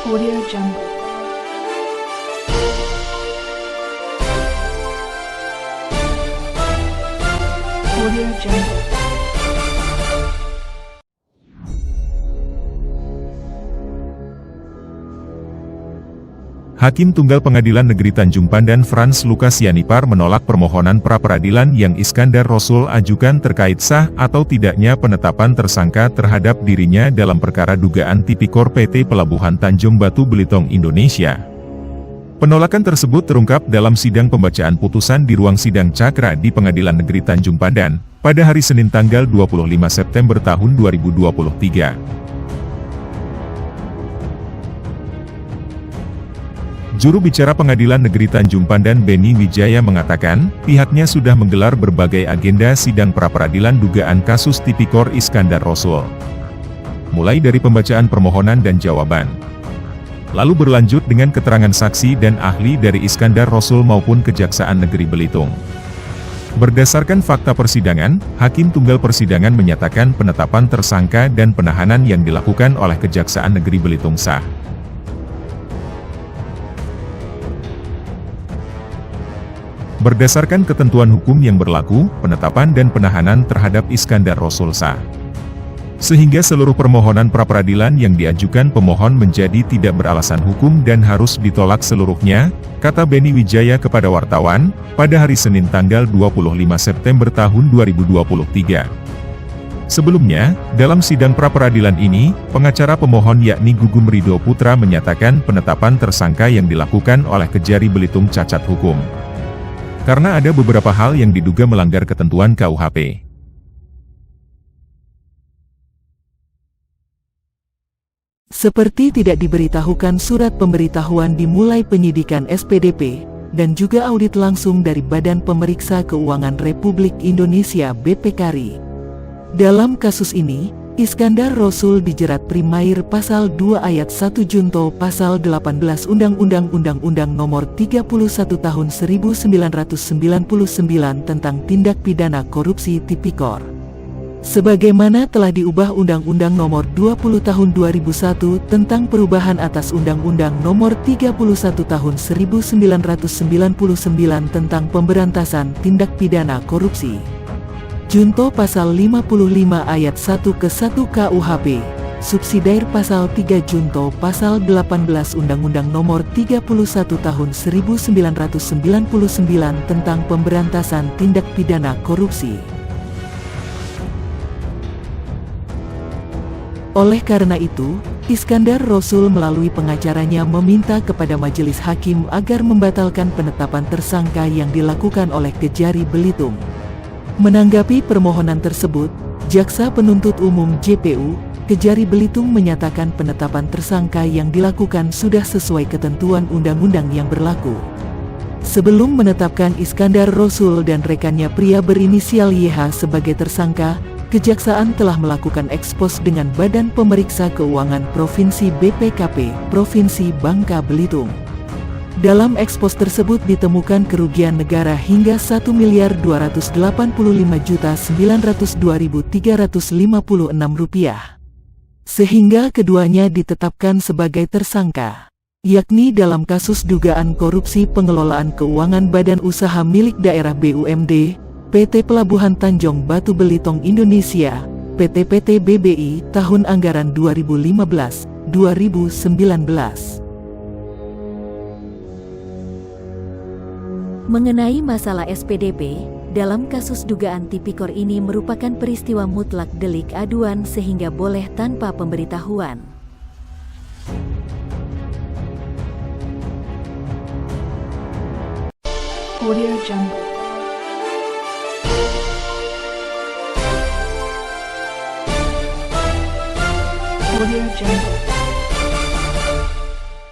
Audio Jungle. Audio Jungle. Hakim Tunggal Pengadilan Negeri Tanjung Pandan Frans Lucas Yanipar menolak permohonan pra-peradilan yang Iskandar Rasul ajukan terkait sah atau tidaknya penetapan tersangka terhadap dirinya dalam perkara dugaan Tipikor PT Pelabuhan Tanjung Batu Belitung Indonesia. Penolakan tersebut terungkap dalam sidang pembacaan putusan di ruang sidang Cakra di Pengadilan Negeri Tanjung Pandan, pada hari Senin tanggal 25 September tahun 2023. Juru bicara Pengadilan Negeri Tanjung Pandan Beni Wijaya mengatakan, pihaknya sudah menggelar berbagai agenda sidang pra-peradilan dugaan kasus Tipikor Iskandar Rasul. Mulai dari pembacaan permohonan dan jawaban. Lalu berlanjut dengan keterangan saksi dan ahli dari Iskandar Rasul maupun Kejaksaan Negeri Belitung. Berdasarkan fakta persidangan, Hakim Tunggal Persidangan menyatakan penetapan tersangka dan penahanan yang dilakukan oleh Kejaksaan Negeri Belitung sah. Berdasarkan ketentuan hukum yang berlaku, penetapan dan penahanan terhadap Iskandar Rasul sah. Sehingga seluruh permohonan pra-peradilan yang diajukan pemohon menjadi tidak beralasan hukum dan harus ditolak seluruhnya, kata Beni Wijaya kepada wartawan, pada hari Senin tanggal 25 September tahun 2023. Sebelumnya, dalam sidang pra-peradilan ini, pengacara pemohon yakni Gugum Ridho Putra menyatakan penetapan tersangka yang dilakukan oleh Kejari Belitung cacat hukum. Karena ada beberapa hal yang diduga melanggar ketentuan KUHP. Seperti tidak diberitahukan surat pemberitahuan dimulai penyidikan SPDP, dan juga audit langsung dari Badan Pemeriksa Keuangan Republik Indonesia (BPKRI). Dalam kasus ini, Iskandar Rasul dijerat Primair Pasal 2 Ayat 1 Junto Pasal 18 Undang-Undang Nomor 31 Tahun 1999 tentang Tindak Pidana Korupsi Tipikor. Sebagaimana telah diubah Undang-Undang Nomor 20 Tahun 2001 tentang perubahan atas Undang-Undang Nomor 31 Tahun 1999 tentang pemberantasan tindak pidana korupsi. Junto Pasal 55 Ayat 1 ke 1 KUHP, subsidiar Pasal 3 Junto Pasal 18 Undang-Undang Nomor 31 Tahun 1999 tentang pemberantasan tindak pidana korupsi. Oleh karena itu, Iskandar Rasul melalui pengacaranya meminta kepada majelis hakim agar membatalkan penetapan tersangka yang dilakukan oleh Kejari Belitung. Menanggapi permohonan tersebut, Jaksa Penuntut Umum JPU, Kejari Belitung menyatakan penetapan tersangka yang dilakukan sudah sesuai ketentuan undang-undang yang berlaku. Sebelum menetapkan Iskandar Rasul dan rekannya pria berinisial YH sebagai tersangka, Kejaksaan telah melakukan ekspos dengan Badan Pemeriksa Keuangan Provinsi BPKP, Provinsi Bangka Belitung. Dalam ekspos tersebut ditemukan kerugian negara hingga Rp1.285.902.356, sehingga keduanya ditetapkan sebagai tersangka, yakni dalam kasus dugaan korupsi pengelolaan keuangan Badan Usaha Milik Daerah BUMD, PT Pelabuhan Tanjung Batu Belitung Indonesia, PT BBI, tahun anggaran 2015-2019. Mengenai masalah SPDP, dalam kasus dugaan Tipikor ini merupakan peristiwa mutlak delik aduan sehingga boleh tanpa pemberitahuan. Audio Jungle. Audio Jungle.